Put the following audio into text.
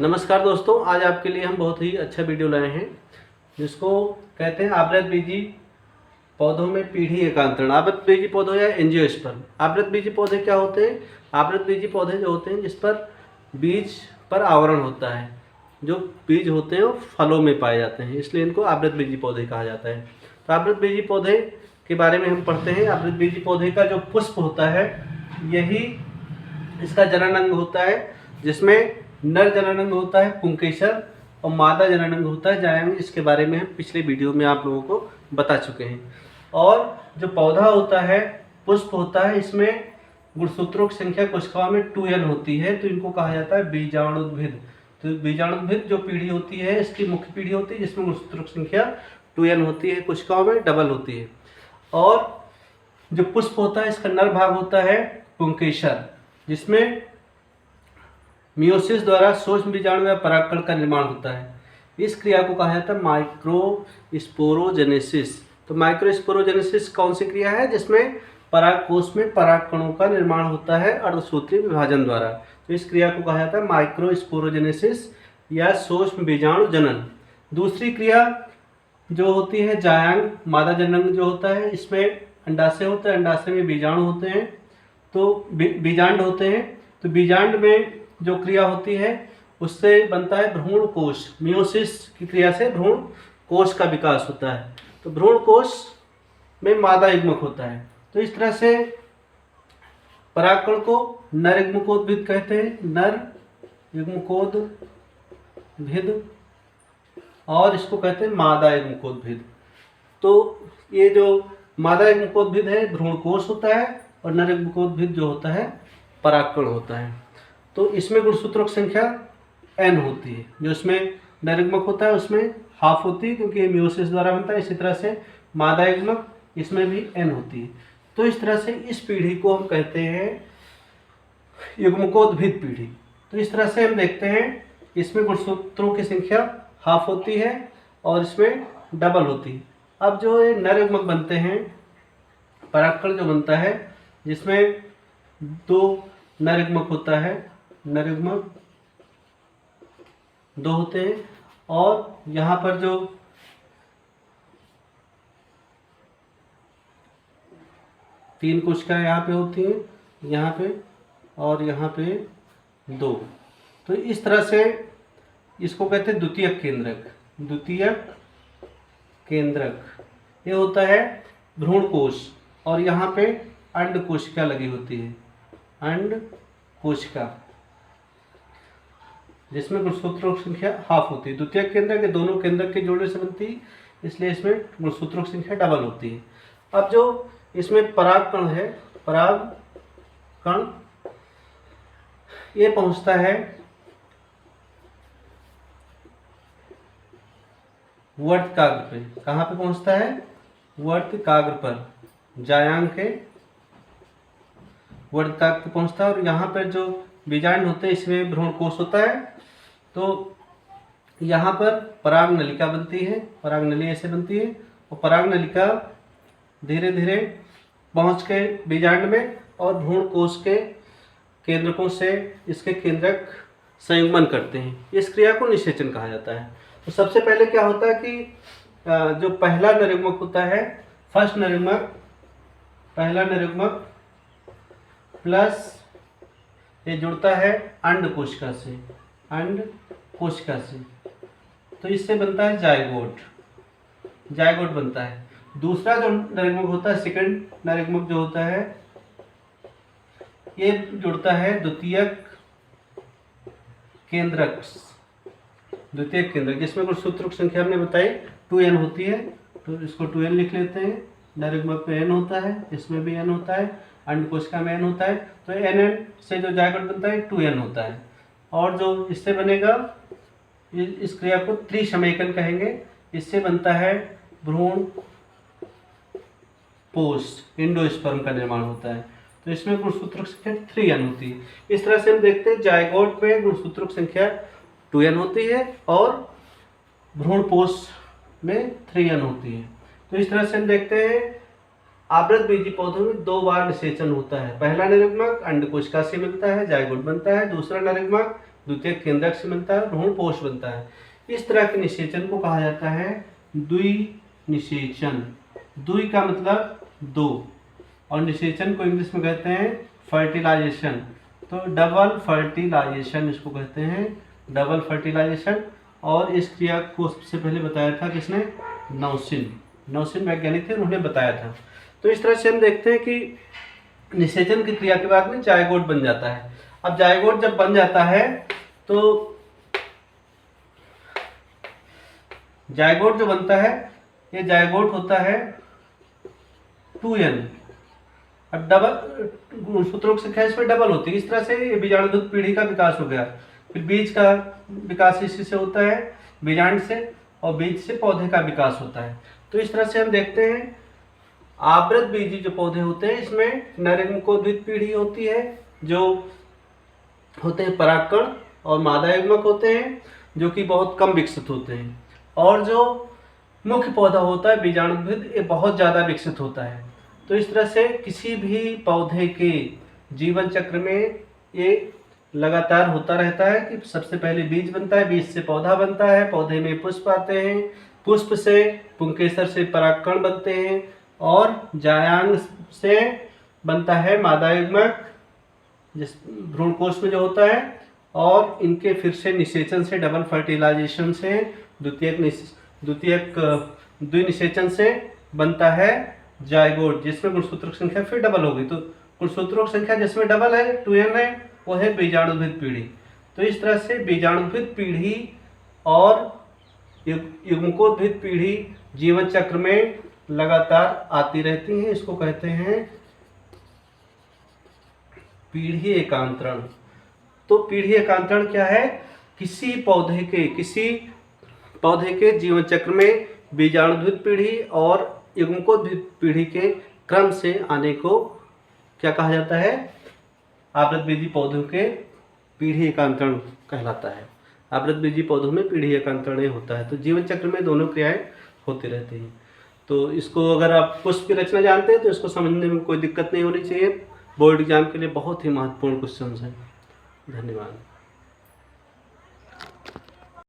नमस्कार दोस्तों, आज आपके लिए हम बहुत ही अच्छा वीडियो लाए हैं जिसको कहते हैं आवृतबीजी पौधों में पीढ़ी एकांतरण। आवृतबीजी पौधों या एंजियोस्पर्म। आवृतबीजी पौधे क्या होते हैं? आवृतबीजी पौधे जो होते हैं जिस पर बीज पर आवरण होता है, जो बीज होते हैं वो फलों में पाए जाते हैं, इसलिए इनको आवृतबीजी पौधे कहा जाता है। तो आवृतबीजी पौधे के बारे में हम पढ़ते हैं। आवृतबीजी पौधे का जो पुष्प होता है यही इसका जनन अंग होता है, जिसमें नर जनन अंग होता है पुंकेसर और मादा जनन अंग होता है जायांग। इसके बारे में हम पिछले वीडियो में आप लोगों को बता चुके हैं। और जो पौधा होता है, पुष्प होता है, इसमें गुणसूत्रों की संख्या कोशिकाओं में 2n होती है, तो इनको कहा जाता है बीजाणुद्भिद। तो बीजाणुद्भिद जो पीढ़ी होती है इसकी मुख्य पीढ़ी होती है जिसमें गुणसूत्रों की संख्या 2n होती है, कोशिकाओं में डबल होती है। और जो पुष्प होता है इसका नर भाग होता है पुंकेसर, जिसमें मियोसिस द्वारा सूक्ष्म बीजाणु या परागकण का निर्माण होता है। इस क्रिया को कहा जाता है माइक्रोस्पोरोजेनेसिस। तो माइक्रोस्पोरोजेनेसिस कौन सी क्रिया है? जिसमें परागकोश में परागकणों का निर्माण होता है अर्धसूत्रीय विभाजन द्वारा। तो इस क्रिया को कहा जाता है माइक्रोस्पोरोजेनेसिस या सूक्ष्म बीजाणु जनन। दूसरी क्रिया जो होती है जायांग, मादा जनन जो होता है, इसमें अंडाशय होता है, अंडाशय में बीजाणु होते हैं, तो बीजांड होते हैं। तो बीजांड में जो क्रिया होती है उससे बनता है भ्रूण कोश। मियोसिस की क्रिया से भ्रूण कोश का विकास होता है। तो भ्रूण कोश में मादा युग्मक होता है। तो इस तरह से परागकण को नर युग्मकोद्भिद कहते हैं, नर युग्मकोद्भिद, और इसको कहते हैं मादा युग्मकोद्भिद। तो ये जो मादा युग्मकोद्भिद है भ्रूण कोश होता है, और नर युग्मकोद्भिद जो होता है परागकण होता है। तो इसमें गुणसूत्रों की संख्या n होती है। जो इसमें नर युग्मक होता है उसमें हाफ होती है क्योंकि ये मियोसिस द्वारा बनता है। इसी तरह से मादा युग्मक इसमें भी n होती है। तो इस तरह से इस पीढ़ी को हम कहते हैं युग्मकोद्भिद पीढ़ी। तो इस तरह से हम देखते हैं इसमें गुणसूत्रों की संख्या हाफ होती है और इसमें डबल होती है। अब जो ये नर युग्मक बनते हैं, परागकण जो बनता है जिसमें 2 नर युग्मक होता है, नर युग्मक 2 होते हैं, और यहाँ पर जो 3 कोशिकाएं यहाँ पे होती हैं, यहाँ पे और यहाँ पे 2। तो इस तरह से इसको कहते हैं द्वितीयक केंद्रक। द्वितीयक केंद्रक ये होता है भ्रूण कोश, और यहाँ पे अंड कोशिका लगी होती है, अंड कोशिका, जिसमें गुणसूत्रों की संख्या हाफ होती है। द्वितीयक केंद्रक के दोनों केंद्रक के जोड़ने से बनती है, इसलिए इसमें गुणसूत्रों की संख्या डबल होती है। अब जो इसमें परागकण है, परागकण ये पहुंचता है वर्तकाग्र पे। कहाँ पे पहुंचता है? वर्तकाग्र पर, जायांग के वर्तकाग्र पे पहुंचता है। और यहाँ पर जो बीजांड होते हैं इसमें भ्रूण कोश होता है। तो यहाँ पर पराग नलिका बनती है, पराग नली ऐसे बनती है, और पराग नलिका धीरे धीरे पहुँच के बीजांड में और भ्रूण कोश के केंद्रकों से इसके केंद्रक संयुग्मन करते हैं। इस क्रिया को निषेचन कहा जाता है। तो सबसे पहले क्या होता है कि जो पहला नर युग्मक होता है, फर्स्ट नर युग्मक, पहला नर युग्मक प्लस ये जुड़ता है अंड कोशिका से, अंड कोशिका से, तो इससे बनता है जायगोट, जायगोट बनता है। दूसरा जो नर युग्मक होता है, सेकंड नर युग्मक जो होता है, ये जुड़ता है द्वितीयक केंद्रक, द्वितीयक केंद्रक, जिसमें गुणसूत्रों की संख्या हमने बताई 2n होती है। तो इसको 2n लिख लेते हैं। नर युग्मक पे n होता है, इसमें भी n होता है, अंड कोशिका में n होता है। तो nn से जो जायगोट बनता है 2n होता है। और जो इससे बनेगा, इस क्रिया को त्रिसमयकन कहेंगे। इससे बनता है भ्रूण पोष, एंडोस्पर्म का निर्माण होता है। तो इसमें गुणसूत्रों की संख्या 3n होती है। इस तरह से हम देखते हैं जायगोट में गुणसूत्रों की संख्या 2n होती है और भ्रूण पोष में 3n होती है। तो इस तरह से हम देखते हैं आवृतबीजी पौधों में 2 बार निषेचन होता है। पहला नर युग्मक अंड कोशिका से मिलता है, जायगोट बनता है। दूसरा नर युग्मक द्वितीयक केंद्रक से बनता है, भ्रूणपोष बनता है। इस तरह के निषेचन को कहा जाता है द्विनिषेचन। द्वि का मतलब दो, और निषेचन को इंग्लिश में कहते हैं फर्टिलाइजेशन। तो डबल फर्टिलाइजेशन इसको कहते हैं, डबल फर्टिलाइजेशन। और इस क्रिया को सबसे पहले बताया था किसने? नौसिन वैज्ञानिक थे, उन्होंने बताया था। तो इस तरह से हम देखते हैं कि निषेचन की क्रिया के बाद में जायगोट बन जाता है। अब जायगोट जब बन जाता है तो जायगोट जो बनता है, ये जायगोट होता है 2n। अब डबल गुणसूत्रों की संख्या इसमें डबल होती है। इस तरह से ये बीजाणुयुक्त पीढ़ी का विकास हो गया। फिर बीज का विकास इसी से होता है, बीजांड से, और बीज से पौधे का विकास होता है। तो इस तरह से हम देखते हैं आवृत बीजी जो पौधे होते हैं, इसमें नरयुग्मकोद्भिद पीढ़ी होती है, जो होते हैं परागकण, और मादा युग्मक होते हैं जो कि बहुत कम विकसित होते हैं। और जो मुख्य पौधा होता है बीजाणुद्भिद, ये बहुत ज़्यादा विकसित होता है। तो इस तरह से किसी भी पौधे के जीवन चक्र में ये लगातार होता रहता है कि सबसे पहले बीज बनता है, बीज से पौधा बनता है, पौधे में पुष्प आते हैं, पुष्प से पुंकेसर से परागकण बनते हैं, और जायांग से बनता है मादा युग्मक जिस भ्रूणकोश में जो होता है, और इनके फिर से निषेचन से, डबल फर्टिलाइजेशन से, द्विनिषेचन से बनता है जायगोट, जिसमें गुणसूत्रों की संख्या फिर डबल होगी। तो गुणसूत्रों की संख्या जिसमें डबल है, 2n है, वो है बीजाणुद्भिद पीढ़ी। तो इस तरह से बीजाणुद्भिद पीढ़ी और युग्मकोद्भिद पीढ़ी जीवन चक्र में लगातार आती रहती हैं। इसको कहते हैं पीढ़ी एकांतरण। तो पीढ़ी एकांतरण क्या है? किसी पौधे के जीवन चक्र में बीजाणुद्भिद पीढ़ी और युग्मकोद्भिद पीढ़ी के क्रम से आने को क्या कहा जाता है? आवृतबीजी पौधों के पीढ़ी एकांतरण कहलाता है। आवृतबीजी पौधों में पीढ़ी एकांतरण होता है। तो जीवन चक्र में दोनों क्रियाएं होती रहती हैं। तो इसको अगर आप पुष्प की रचना जानते हैं तो इसको समझने में कोई दिक्कत नहीं होनी चाहिए। बोर्ड एग्जाम के लिए बहुत ही महत्वपूर्ण क्वेश्चन है। धन्यवाद।